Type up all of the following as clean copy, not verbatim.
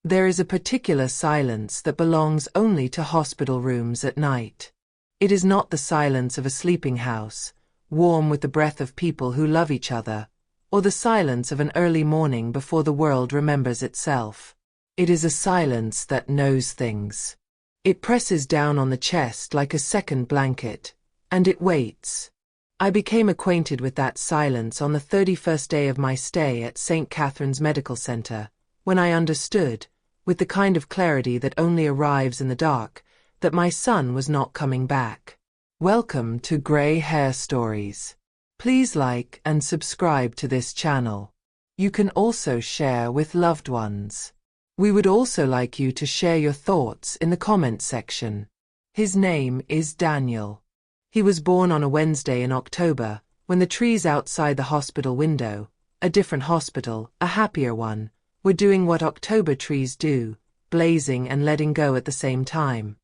There is a particular silence that belongs only to hospital rooms at night. It is not the silence of a sleeping house, warm with the breath of people who love each other, or the silence of an early morning before the world remembers itself. It is a silence that knows things. It presses down on the chest like a second blanket, and it waits. I became acquainted with that silence on the 31st day of my stay at St. Catherine's Medical Center, when I understood, with the kind of clarity that only arrives in the dark, that my son was not coming back. Welcome to Grey Hair Stories. Please like and subscribe to this channel. You can also share with loved ones. We would also like you to share your thoughts in the comment section. His name is Daniel. He was born on a Wednesday in October, when the trees outside the hospital window, a different hospital, a happier one, were doing what October trees do, blazing and letting go at the same time.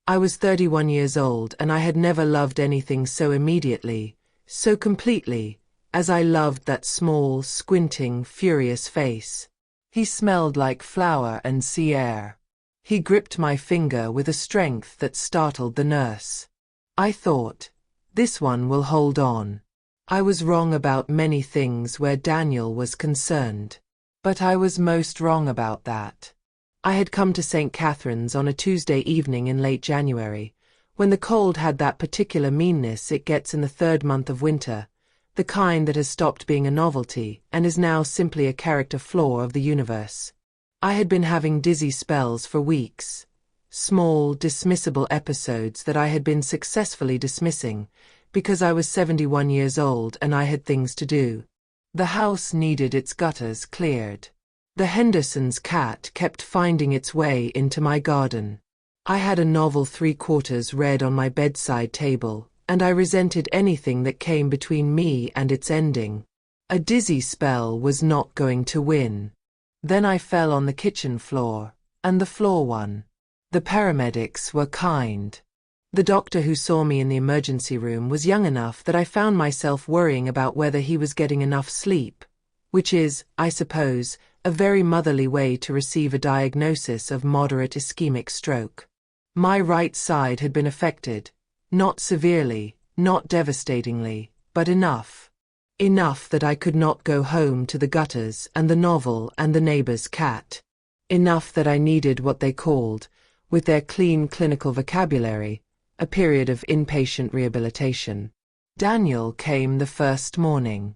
I was 31 years old and I had never loved anything so immediately, so completely, as I loved that small, squinting, furious face. He smelled like flower and sea air. He gripped my finger with a strength that startled the nurse. I thought, this one will hold on. I was wrong about many things where Daniel was concerned. But I was most wrong about that. I had come to St. Catherine's on a Tuesday evening in late January, when the cold had that particular meanness it gets in the third month of winter, the kind that has stopped being a novelty and is now simply a character flaw of the universe. I had been having dizzy spells for weeks, small, dismissible episodes that I had been successfully dismissing, because I was 71 years old and I had things to do. The house needed its gutters cleared. The Henderson's cat kept finding its way into my garden. I had a novel 3/4 read on my bedside table, and I resented anything that came between me and its ending. A dizzy spell was not going to win. Then I fell on the kitchen floor, and the floor won. The paramedics were kind. The doctor who saw me in the emergency room was young enough that I found myself worrying about whether he was getting enough sleep, which is, I suppose, a very motherly way to receive a diagnosis of moderate ischemic stroke. My right side had been affected, not severely, not devastatingly, but enough. Enough that I could not go home to the gutters and the novel and the neighbor's cat. Enough that I needed what they called, with their clean clinical vocabulary, a period of inpatient rehabilitation. Daniel came the first morning.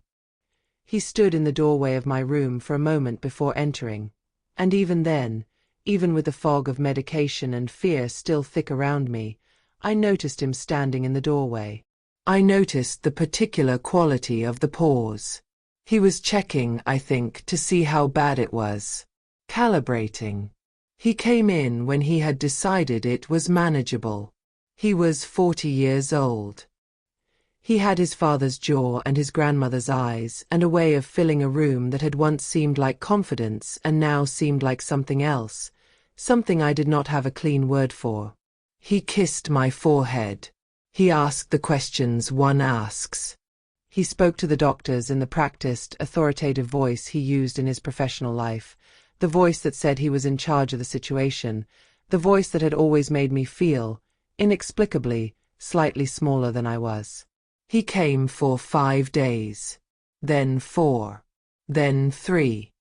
He stood in the doorway of my room for a moment before entering, and even then, even with the fog of medication and fear still thick around me, I noticed him standing in the doorway. I noticed the particular quality of the pause. He was checking, I think, to see how bad it was. Calibrating. He came in when he had decided it was manageable. He was 40 years old. He had his father's jaw and his grandmother's eyes and a way of filling a room that had once seemed like confidence and now seemed like something else, something I did not have a clean word for. He kissed my forehead. He asked the questions one asks. He spoke to the doctors in the practiced, authoritative voice he used in his professional life, the voice that said he was in charge of the situation, the voice that had always made me feel, inexplicably, slightly smaller than I was. He came for 5 days. Then 4. Then 3.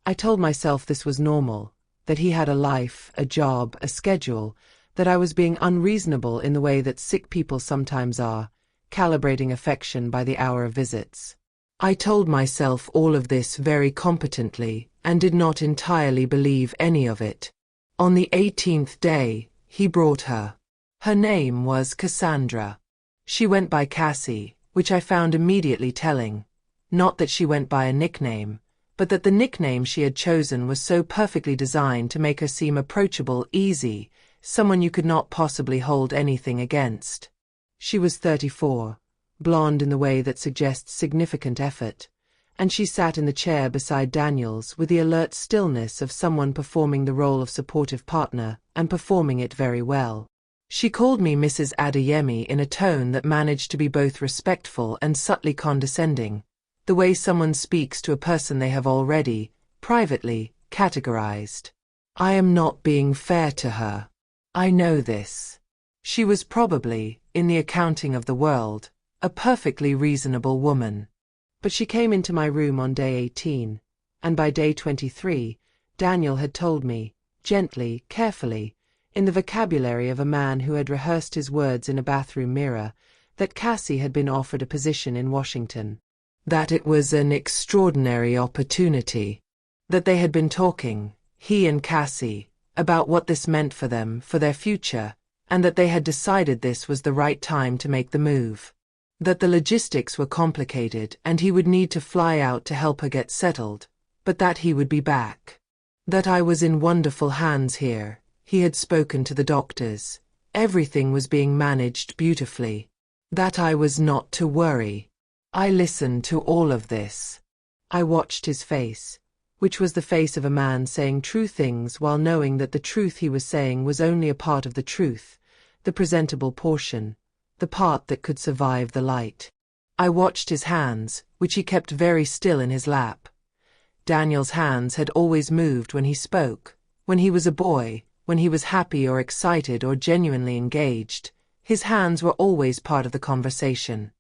I told myself this was normal, that he had a life, a job, a schedule, that I was being unreasonable in the way that sick people sometimes are, calibrating affection by the hour of visits. I told myself all of this very competently and did not entirely believe any of it. On the 18th day, he brought her. Her name was Cassandra. She went by Cassie, which I found immediately telling. Not that she went by a nickname, but that the nickname she had chosen was so perfectly designed to make her seem approachable, easy, someone you could not possibly hold anything against. She was 34, blonde in the way that suggests significant effort, and she sat in the chair beside Daniel's with the alert stillness of someone performing the role of supportive partner, and performing it very well. She called me Mrs. Adeyemi in a tone that managed to be both respectful and subtly condescending, the way someone speaks to a person they have already, privately, categorized. I am not being fair to her. I know this. She was probably, in the accounting of the world, a perfectly reasonable woman. But she came into my room on day 18, and by day 23, Daniel had told me, gently, carefully, in the vocabulary of a man who had rehearsed his words in a bathroom mirror, that Cassie had been offered a position in Washington. That it was an extraordinary opportunity. That they had been talking, he and Cassie, about what this meant for them, for their future, and that they had decided this was the right time to make the move. That the logistics were complicated and he would need to fly out to help her get settled, but that he would be back. That I was in wonderful hands here. He had spoken to the doctors. Everything was being managed beautifully. That I was not to worry. I listened to all of this. I watched his face, which was the face of a man saying true things while knowing that the truth he was saying was only a part of the truth, the presentable portion, the part that could survive the light. I watched his hands, which he kept very still in his lap. Daniel's hands had always moved when he spoke, when he was a boy, when he was happy or excited or genuinely engaged. His hands were always part of the conversation.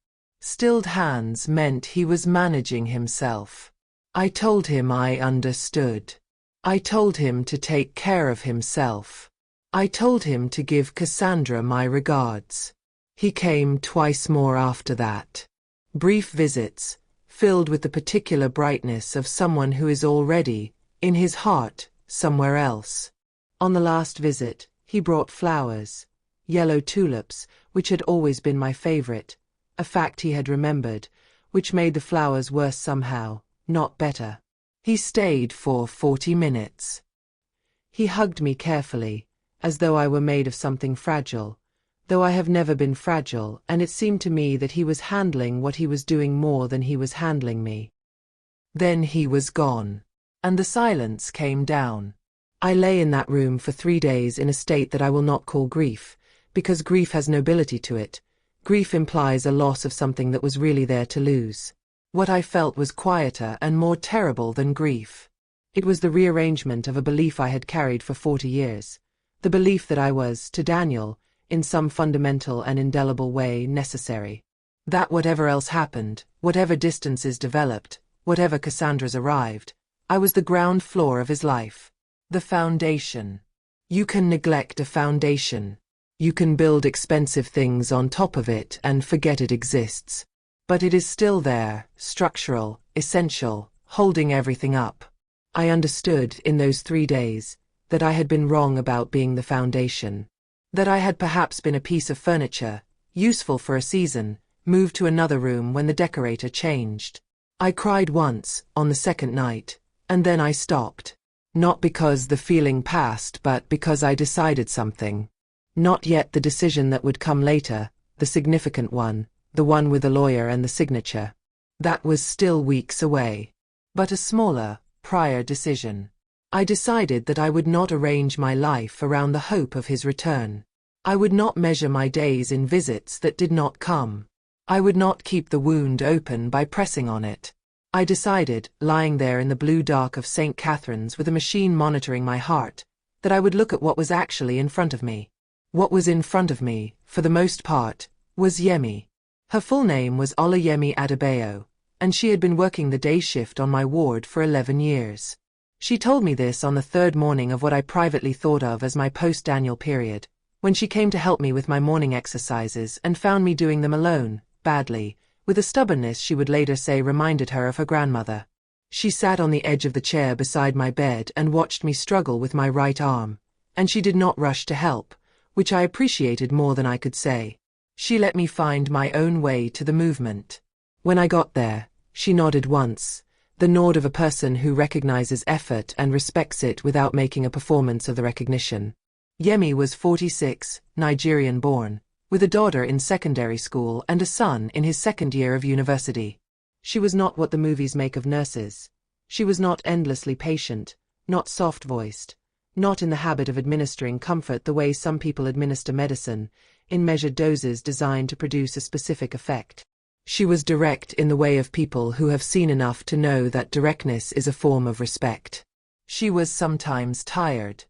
Stilled hands meant he was managing himself. I told him I understood. I told him to take care of himself. I told him to give Cassandra my regards. He came twice more after that. Brief visits, filled with the particular brightness of someone who is already, in his heart, somewhere else. On the last visit, he brought flowers, yellow tulips, which had always been my favorite, a fact he had remembered, which made the flowers worse somehow, not better. He stayed for 40 minutes. He hugged me carefully, as though I were made of something fragile, though I have never been fragile, and it seemed to me that he was handling what he was doing more than he was handling me. Then he was gone, and the silence came down. I lay in that room for 3 days in a state that I will not call grief, because grief has nobility to it. Grief implies a loss of something that was really there to lose. What I felt was quieter and more terrible than grief. It was the rearrangement of a belief I had carried for 40 years. The belief that I was, to Daniel, in some fundamental and indelible way, necessary. That whatever else happened, whatever distances developed, whatever Cassandra's arrived, I was the ground floor of his life. The foundation. You can neglect a foundation. You can build expensive things on top of it and forget it exists. But it is still there, structural, essential, holding everything up. I understood, in those 3 days, that I had been wrong about being the foundation. That I had perhaps been a piece of furniture, useful for a season, moved to another room when the decorator changed. I cried once, on the second night, and then I stopped. Not because the feeling passed, but because I decided something. Not yet the decision that would come later, the significant one, the one with the lawyer and the signature. That was still weeks away. But a smaller, prior decision. I decided that I would not arrange my life around the hope of his return. I would not measure my days in visits that did not come. I would not keep the wound open by pressing on it. I decided, lying there in the blue dark of St. Catherine's with a machine monitoring my heart, that I would look at what was actually in front of me. What was in front of me, for the most part, was Yemi. Her full name was Olayemi Adebayo, and she had been working the day shift on my ward for 11 years. She told me this on the 3rd morning of what I privately thought of as my post-Daniel period, when she came to help me with my morning exercises and found me doing them alone, badly, with a stubbornness she would later say reminded her of her grandmother. She sat on the edge of the chair beside my bed and watched me struggle with my right arm, and she did not rush to help, which I appreciated more than I could say. She let me find my own way to the movement. When I got there, she nodded once, the nod of a person who recognizes effort and respects it without making a performance of the recognition. Yemi was 46, Nigerian-born, with a daughter in secondary school and a son in his 2nd year of university. She was not what the movies make of nurses. She was not endlessly patient, not soft-voiced, not in the habit of administering comfort the way some people administer medicine, in measured doses designed to produce a specific effect. She was direct in the way of people who have seen enough to know that directness is a form of respect. She was sometimes tired,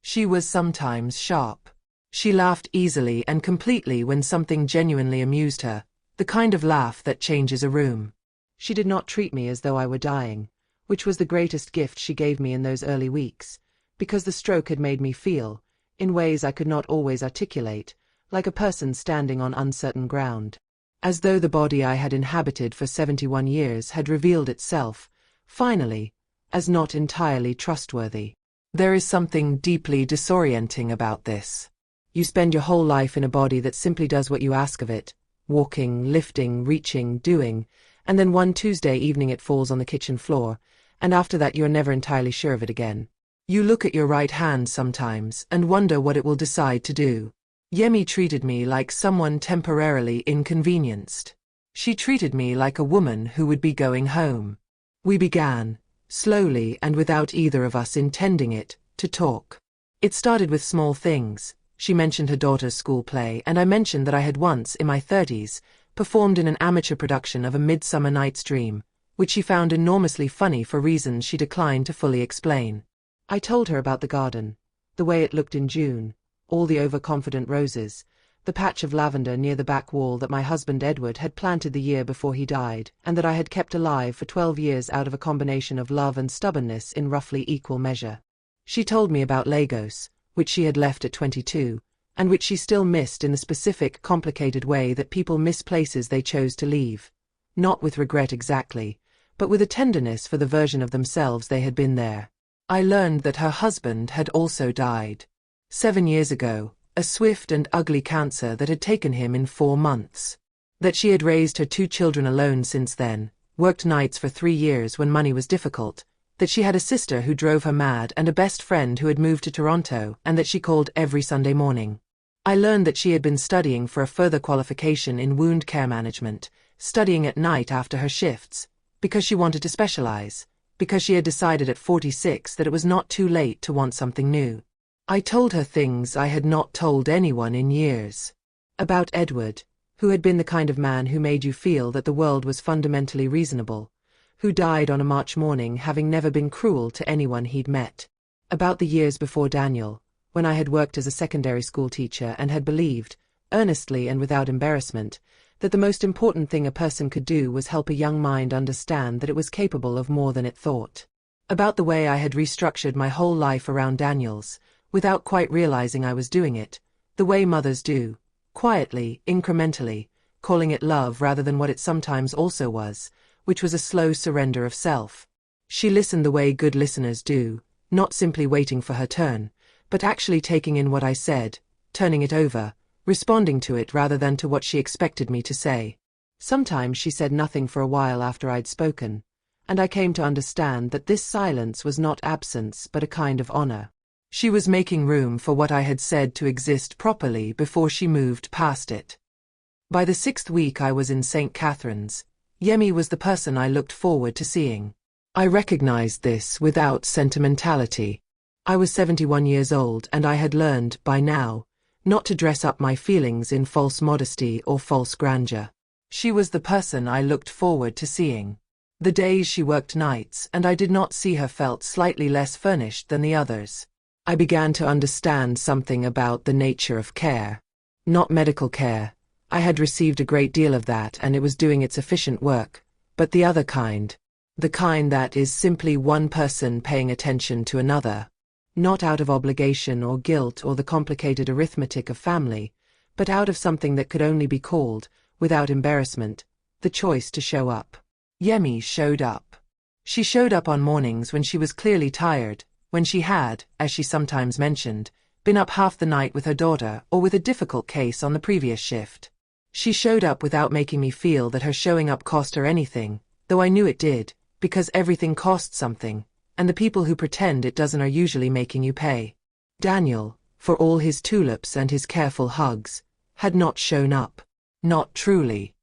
She was sometimes sharp. She laughed easily and completely when something genuinely amused her, the kind of laugh that changes a room. She did not treat me as though I were dying, which was the greatest gift she gave me in those early weeks, because the stroke had made me feel, in ways I could not always articulate, like a person standing on uncertain ground. As though the body I had inhabited for 71 years had revealed itself, finally, as not entirely trustworthy. There is something deeply disorienting about this. You spend your whole life in a body that simply does what you ask of it, walking, lifting, reaching, doing, and then one Tuesday evening it falls on the kitchen floor, and after that you're never entirely sure of it again. You look at your right hand sometimes and wonder what it will decide to do. Yemi treated me like someone temporarily inconvenienced. She treated me like a woman who would be going home. We began, slowly and without either of us intending it, to talk. It started with small things. She mentioned her daughter's school play, and I mentioned that I had once, in my 30s, performed in an amateur production of A Midsummer Night's Dream, which she found enormously funny for reasons she declined to fully explain. I told her about the garden, the way it looked in June, all the overconfident roses, the patch of lavender near the back wall that my husband Edward had planted the year before he died, and that I had kept alive for 12 years out of a combination of love and stubbornness in roughly equal measure. She told me about Lagos, which she had left at 22, and which she still missed in the specific, complicated way that people miss places they chose to leave. Not with regret exactly, but with a tenderness for the version of themselves they had been there. I learned that her husband had also died. 7 years ago, a swift and ugly cancer that had taken him in 4 months. That she had raised her 2 children alone since then, worked nights for 3 years when money was difficult, that she had a sister who drove her mad and a best friend who had moved to Toronto and that she called every Sunday morning. I learned that she had been studying for a further qualification in wound care management, studying at night after her shifts, because she wanted to specialize, because she had decided at 46 that it was not too late to want something new. I told her things I had not told anyone in years. About Edward, who had been the kind of man who made you feel that the world was fundamentally reasonable, who died on a March morning having never been cruel to anyone he'd met. About the years before Daniel, when I had worked as a secondary school teacher and had believed, earnestly and without embarrassment, that the most important thing a person could do was help a young mind understand that it was capable of more than it thought. About the way I had restructured my whole life around Daniel's, without quite realizing I was doing it, the way mothers do, quietly, incrementally, calling it love rather than what it sometimes also was, which was a slow surrender of self. She listened the way good listeners do, not simply waiting for her turn, but actually taking in what I said, turning it over, responding to it rather than to what she expected me to say. Sometimes she said nothing for a while after I'd spoken, and I came to understand that this silence was not absence but a kind of honor. She was making room for what I had said to exist properly before she moved past it. By the 6th week I was in St. Catharines. Yemi was the person I looked forward to seeing. I recognized this without sentimentality. I was 71 years old and I had learned, by now, not to dress up my feelings in false modesty or false grandeur. She was the person I looked forward to seeing. The days she worked nights and I did not see her felt slightly less furnished than the others. I began to understand something about the nature of care. Not medical care. I had received a great deal of that and it was doing its efficient work, but the other kind. The kind that is simply one person paying attention to another. Not out of obligation or guilt or the complicated arithmetic of family, but out of something that could only be called, without embarrassment, the choice to show up. Yemi showed up. She showed up on mornings when she was clearly tired, when she had, as she sometimes mentioned, been up half the night with her daughter or with a difficult case on the previous shift. She showed up without making me feel that her showing up cost her anything, though I knew it did, because everything costs something, and the people who pretend it doesn't are usually making you pay. Daniel, for all his tulips and his careful hugs, had not shown up. Not truly.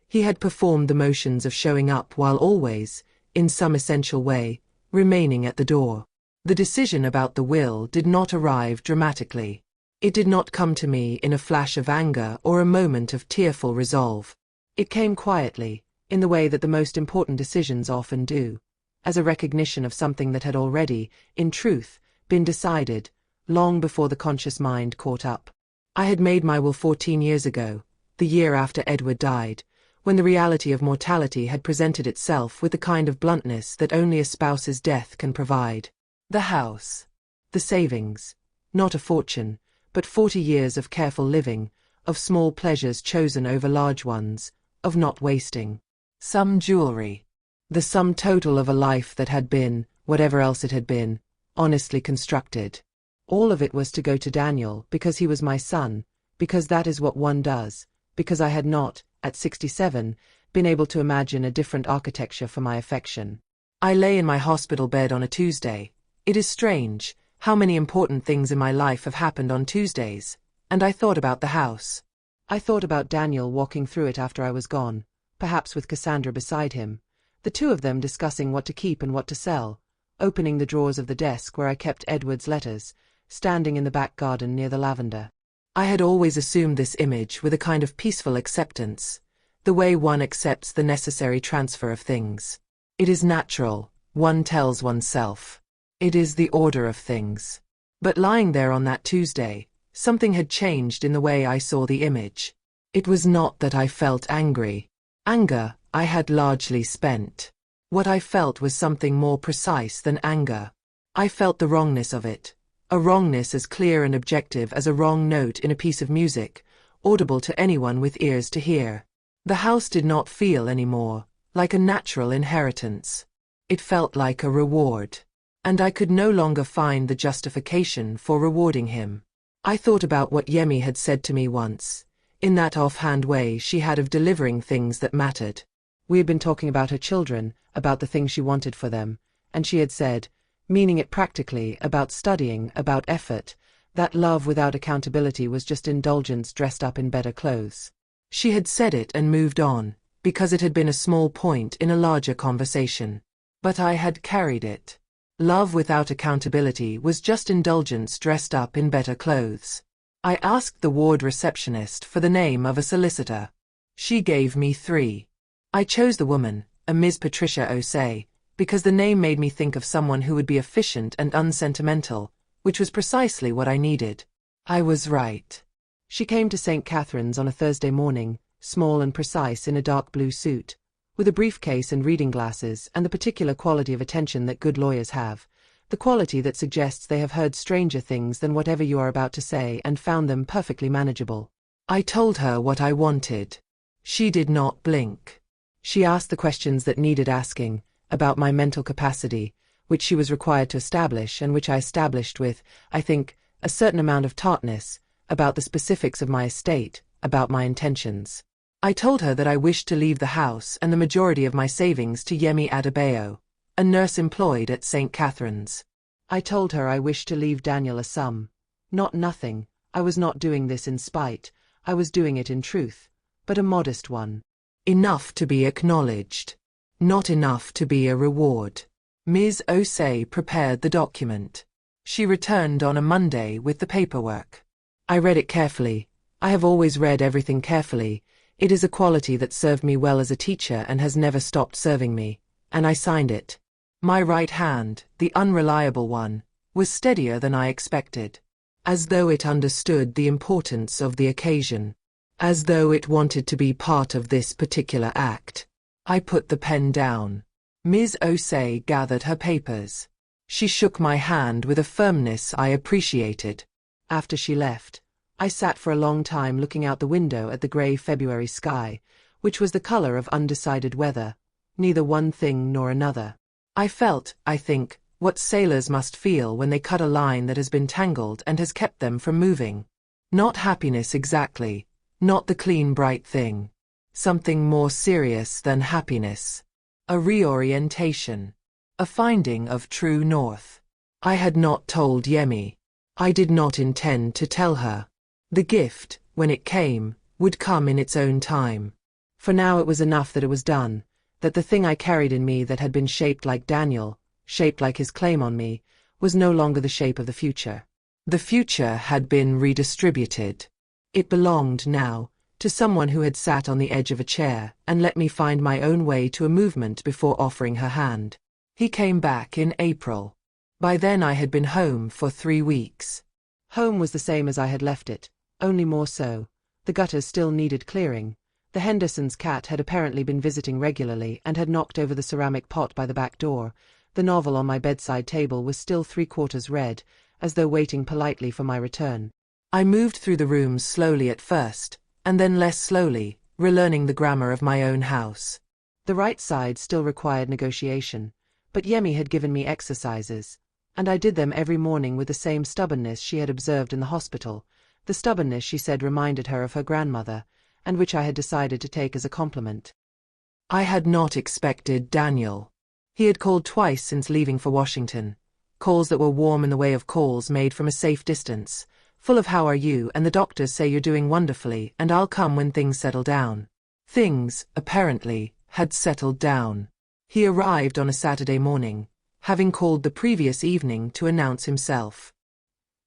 He had performed the motions of showing up while always, in some essential way, remaining at the door. The decision about the will did not arrive dramatically. It did not come to me in a flash of anger or a moment of tearful resolve. It came quietly, in the way that the most important decisions often do, as a recognition of something that had already, in truth, been decided, long before the conscious mind caught up. I had made my will 14 years ago, the year after Edward died, when the reality of mortality had presented itself with the kind of bluntness that only a spouse's death can provide. The house. The savings. Not a fortune, but 40 years of careful living, of small pleasures chosen over large ones, of not wasting. Some jewelry. The sum total of a life that had been, whatever else it had been, honestly constructed. All of it was to go to Daniel because he was my son, because that is what one does, because I had not, at 67, been able to imagine a different architecture for my affection. I lay in my hospital bed on a Tuesday. It is strange how many important things in my life have happened on Tuesdays, and I thought about the house. I thought about Daniel walking through it after I was gone, perhaps with Cassandra beside him, the two of them discussing what to keep and what to sell, opening the drawers of the desk where I kept Edward's letters, standing in the back garden near the lavender. I had always assumed this image with a kind of peaceful acceptance, the way one accepts the necessary transfer of things. It is natural, one tells oneself. It is the order of things. But lying there on that Tuesday, something had changed in the way I saw the image. It was not that I felt angry. Anger, I had largely spent. What I felt was something more precise than anger. I felt the wrongness of it. A wrongness as clear and objective as a wrong note in a piece of music, audible to anyone with ears to hear. The house did not feel any more like a natural inheritance. It felt like a reward. And I could no longer find the justification for rewarding him. I thought about what Yemi had said to me once, in that offhand way she had of delivering things that mattered. We had been talking about her children, about the things she wanted for them, and she had said, meaning it practically, about studying, about effort, that love without accountability was just indulgence dressed up in better clothes. She had said it and moved on, because it had been a small point in a larger conversation. But I had carried it. Love without accountability was just indulgence dressed up in better clothes. I asked the ward receptionist for the name of a solicitor. She gave me 3. I chose the woman, a Ms. Patricia Osei, because the name made me think of someone who would be efficient and unsentimental, which was precisely what I needed. I was right. She came to St. Catherine's on a Thursday morning, small and precise in a dark blue suit, with a briefcase and reading glasses and the particular quality of attention that good lawyers have, the quality that suggests they have heard stranger things than whatever you are about to say and found them perfectly manageable. I told her what I wanted. She did not blink. She asked the questions that needed asking, about my mental capacity, which she was required to establish and which I established with, I think, a certain amount of tartness, about the specifics of my estate, about my intentions. I told her that I wished to leave the house and the majority of my savings to Yemi Adebayo, a nurse employed at St. Catherine's. I told her I wished to leave Daniel a sum. Not nothing, I was not doing this in spite, I was doing it in truth, but a modest one. Enough to be acknowledged. Not enough to be a reward. Ms. Osei prepared the document. She returned on a Monday with the paperwork. I read it carefully. I have always read everything carefully. It is a quality that served me well as a teacher and has never stopped serving me, and I signed it. My right hand, the unreliable one, was steadier than I expected. As though it understood the importance of the occasion. As though it wanted to be part of this particular act. I put the pen down. Ms. Osei gathered her papers. She shook my hand with a firmness I appreciated. After she left, I sat for a long time looking out the window at the grey February sky, which was the color of undecided weather, neither one thing nor another. I felt, I think, what sailors must feel when they cut a line that has been tangled and has kept them from moving. Not happiness exactly, not the clean bright thing. Something more serious than happiness. A reorientation. A finding of true north. I had not told Yemi. I did not intend to tell her. The gift, when it came, would come in its own time. For now it was enough that it was done, that the thing I carried in me that had been shaped like Daniel, shaped like his claim on me, was no longer the shape of the future. The future had been redistributed. It belonged now to someone who had sat on the edge of a chair and let me find my own way to a movement before offering her hand. He came back in April. By then I had been home for 3 weeks. Home was the same as I had left it, only more so. The gutters still needed clearing. The Hendersons' cat had apparently been visiting regularly and had knocked over the ceramic pot by the back door. The novel on my bedside table was still 3/4 read, as though waiting politely for my return. I moved through the rooms slowly at first, and then less slowly, relearning the grammar of my own house. The right side still required negotiation, but Yemi had given me exercises, and I did them every morning with the same stubbornness she had observed in the hospital, the stubbornness she said reminded her of her grandmother, and which I had decided to take as a compliment. I had not expected Daniel. He had called twice since leaving for Washington, calls that were warm in the way of calls made from a safe distance, full of "how are you" and "the doctors say you're doing wonderfully and I'll come when things settle down." Things, apparently, had settled down. He arrived on a Saturday morning, having called the previous evening to announce himself.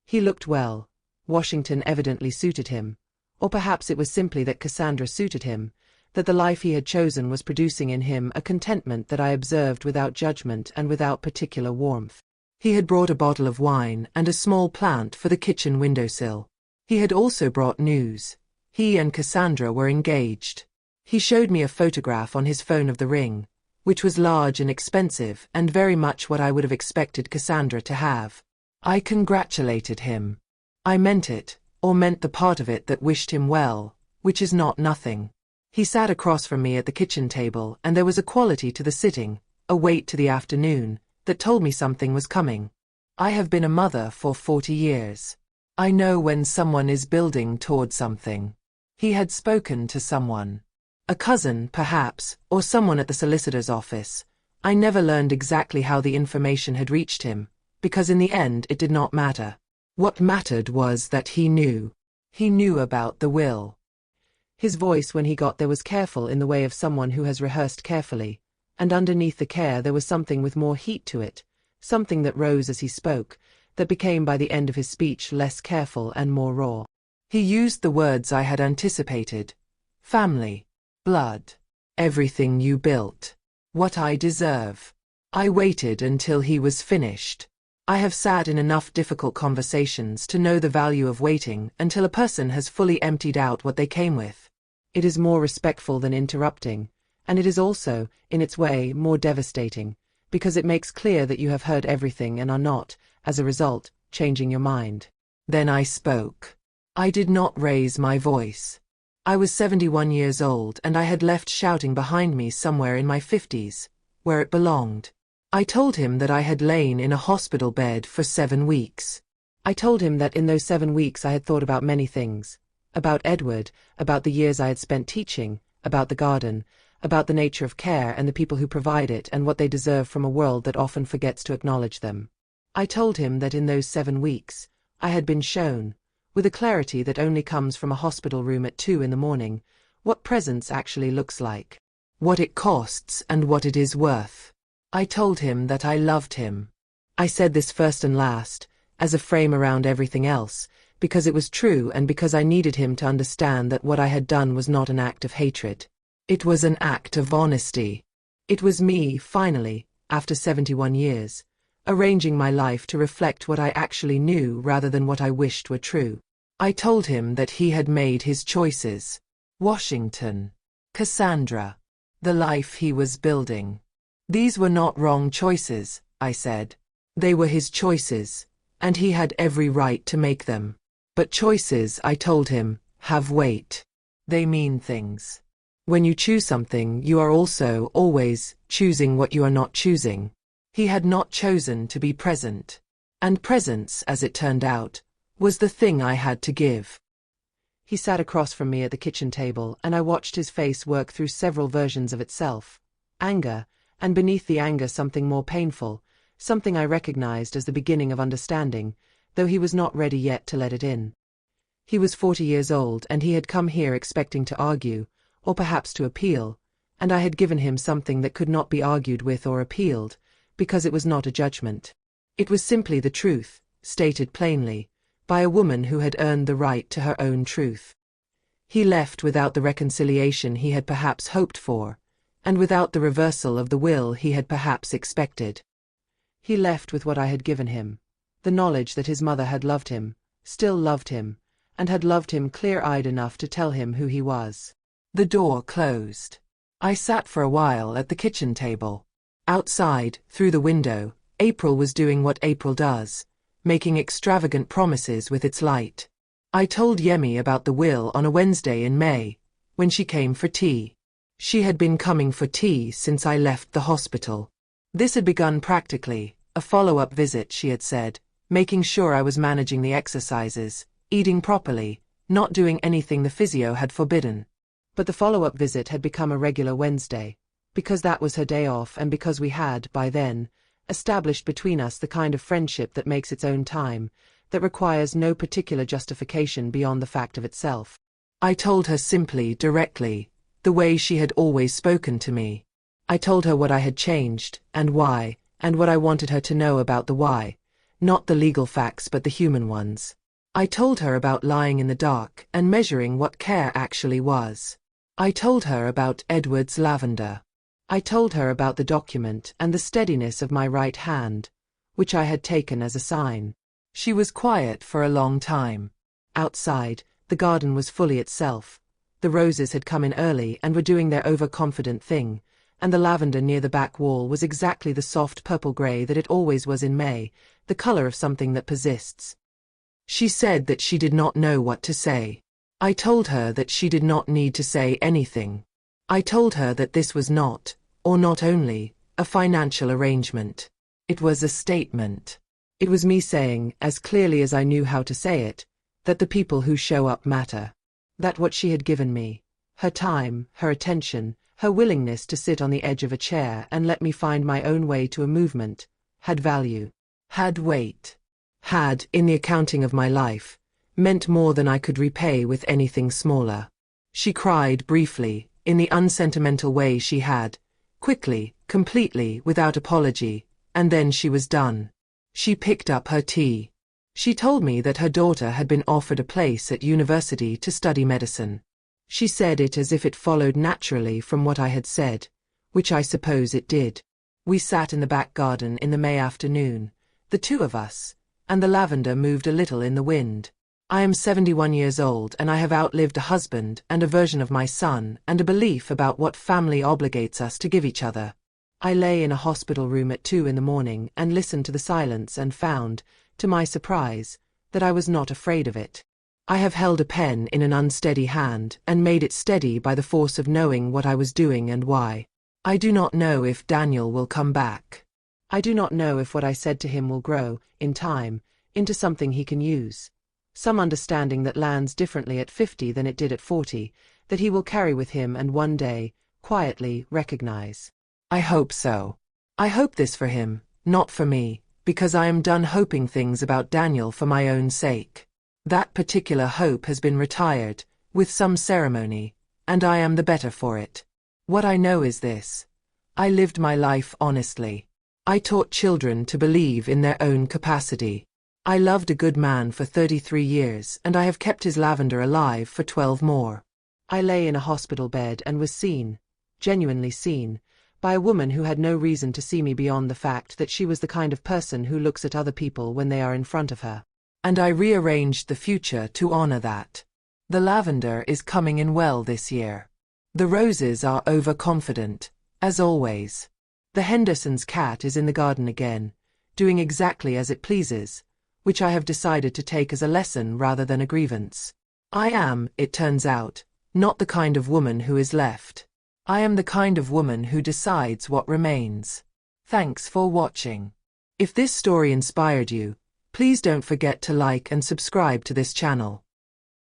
He looked well. Washington evidently suited him, or perhaps it was simply that Cassandra suited him, that the life he had chosen was producing in him a contentment that I observed without judgment and without particular warmth. He had brought a bottle of wine and a small plant for the kitchen windowsill. He had also brought news. He and Cassandra were engaged. He showed me a photograph on his phone of the ring, which was large and expensive and very much what I would have expected Cassandra to have. I congratulated him. I meant it, or meant the part of it that wished him well, which is not nothing. He sat across from me at the kitchen table, and there was a quality to the sitting, a weight to the afternoon, that told me something was coming. I have been a mother for 40 years. I know when someone is building toward something. He had spoken to someone. A cousin, perhaps, or someone at the solicitor's office. I never learned exactly how the information had reached him, because in the end it did not matter. What mattered was that he knew. He knew about the will. His voice when he got there was careful in the way of someone who has rehearsed carefully, and underneath the care there was something with more heat to it, something that rose as he spoke, that became by the end of his speech less careful and more raw. He used the words I had anticipated. Family. Blood. Everything you built. What I deserve. I waited until he was finished. I have sat in enough difficult conversations to know the value of waiting until a person has fully emptied out what they came with. It is more respectful than interrupting, and it is also, in its way, more devastating, because it makes clear that you have heard everything and are not, as a result, changing your mind. Then I spoke. I did not raise my voice. I was 71 years old and I had left shouting behind me somewhere in my 50s, where it belonged. I told him that I had lain in a hospital bed for 7 weeks. I told him that in those 7 weeks I had thought about many things. About Edward, about the years I had spent teaching, about the garden, about the nature of care and the people who provide it and what they deserve from a world that often forgets to acknowledge them. I told him that in those 7 weeks, I had been shown, with a clarity that only comes from a hospital room at 2 in the morning, what presence actually looks like. What it costs and what it is worth. I told him that I loved him. I said this first and last, as a frame around everything else, because it was true and because I needed him to understand that what I had done was not an act of hatred. It was an act of honesty. It was me, finally, after 71 years, arranging my life to reflect what I actually knew rather than what I wished were true. I told him that he had made his choices. Washington. Cassandra. The life he was building. These were not wrong choices, I said. They were his choices, and he had every right to make them. But choices, I told him, have weight. They mean things. When you choose something, you are also, always, choosing what you are not choosing. He had not chosen to be present. And presence, as it turned out, was the thing I had to give. He sat across from me at the kitchen table, and I watched his face work through several versions of itself. Anger, and beneath the anger something more painful, something I recognized as the beginning of understanding, though he was not ready yet to let it in. He was 40 years old, and he had come here expecting to argue, or perhaps to appeal, and I had given him something that could not be argued with or appealed, because it was not a judgment. It was simply the truth, stated plainly, by a woman who had earned the right to her own truth. He left without the reconciliation he had perhaps hoped for, and without the reversal of the will he had perhaps expected. He left with what I had given him, the knowledge that his mother had loved him, still loved him, and had loved him clear-eyed enough to tell him who he was. The door closed. I sat for a while at the kitchen table. Outside, through the window, April was doing what April does, making extravagant promises with its light. I told Yemi about the will on a Wednesday in May, when she came for tea. She had been coming for tea since I left the hospital. This had begun practically, a follow-up visit, she had said, making sure I was managing the exercises, eating properly, not doing anything the physio had forbidden. But the follow-up visit had become a regular Wednesday, because that was her day off and because we had, by then, established between us the kind of friendship that makes its own time, that requires no particular justification beyond the fact of itself. I told her simply, directly, the way she had always spoken to me. I told her what I had changed, and why, and what I wanted her to know about the why, not the legal facts but the human ones. I told her about lying in the dark and measuring what care actually was. I told her about Edward's lavender. I told her about the document and the steadiness of my right hand, which I had taken as a sign. She was quiet for a long time. Outside, the garden was fully itself. The roses had come in early and were doing their overconfident thing, and the lavender near the back wall was exactly the soft purple-gray that it always was in May, the color of something that persists. She said that she did not know what to say. I told her that she did not need to say anything. I told her that this was not, or not only, a financial arrangement. It was a statement. It was me saying, as clearly as I knew how to say it, that the people who show up matter. That what she had given me, her time, her attention, her willingness to sit on the edge of a chair and let me find my own way to a movement, had value, had weight, had, in the accounting of my life, meant more than I could repay with anything smaller. She cried briefly, in the unsentimental way she had, quickly, completely, without apology, and then she was done. She picked up her tea. She told me that her daughter had been offered a place at university to study medicine. She said it as if it followed naturally from what I had said, which I suppose it did. We sat in the back garden in the May afternoon, the two of us, and the lavender moved a little in the wind. I am 71 years old and I have outlived a husband and a version of my son and a belief about what family obligates us to give each other. I lay in a hospital room at 2 in the morning and listened to the silence and found, to my surprise, that I was not afraid of it. I have held a pen in an unsteady hand and made it steady by the force of knowing what I was doing and why. I do not know if Daniel will come back. I do not know if what I said to him will grow, in time, into something he can use. Some understanding that lands differently at 50 than it did at 40, that he will carry with him and one day, quietly, recognize. I hope so. I hope this for him, not for me, because I am done hoping things about Daniel for my own sake. That particular hope has been retired, with some ceremony, and I am the better for it. What I know is this. I lived my life honestly. I taught children to believe in their own capacity. I loved a good man for 33 years and I have kept his lavender alive for 12 more. I lay in a hospital bed and was seen, genuinely seen, by a woman who had no reason to see me beyond the fact that she was the kind of person who looks at other people when they are in front of her. And I rearranged the future to honor that. The lavender is coming in well this year. The roses are overconfident, as always. The Henderson's cat is in the garden again, doing exactly as it pleases, which I have decided to take as a lesson rather than a grievance. I am, it turns out, not the kind of woman who is left. I am the kind of woman who decides what remains. Thanks for watching. If this story inspired you, please don't forget to like and subscribe to this channel.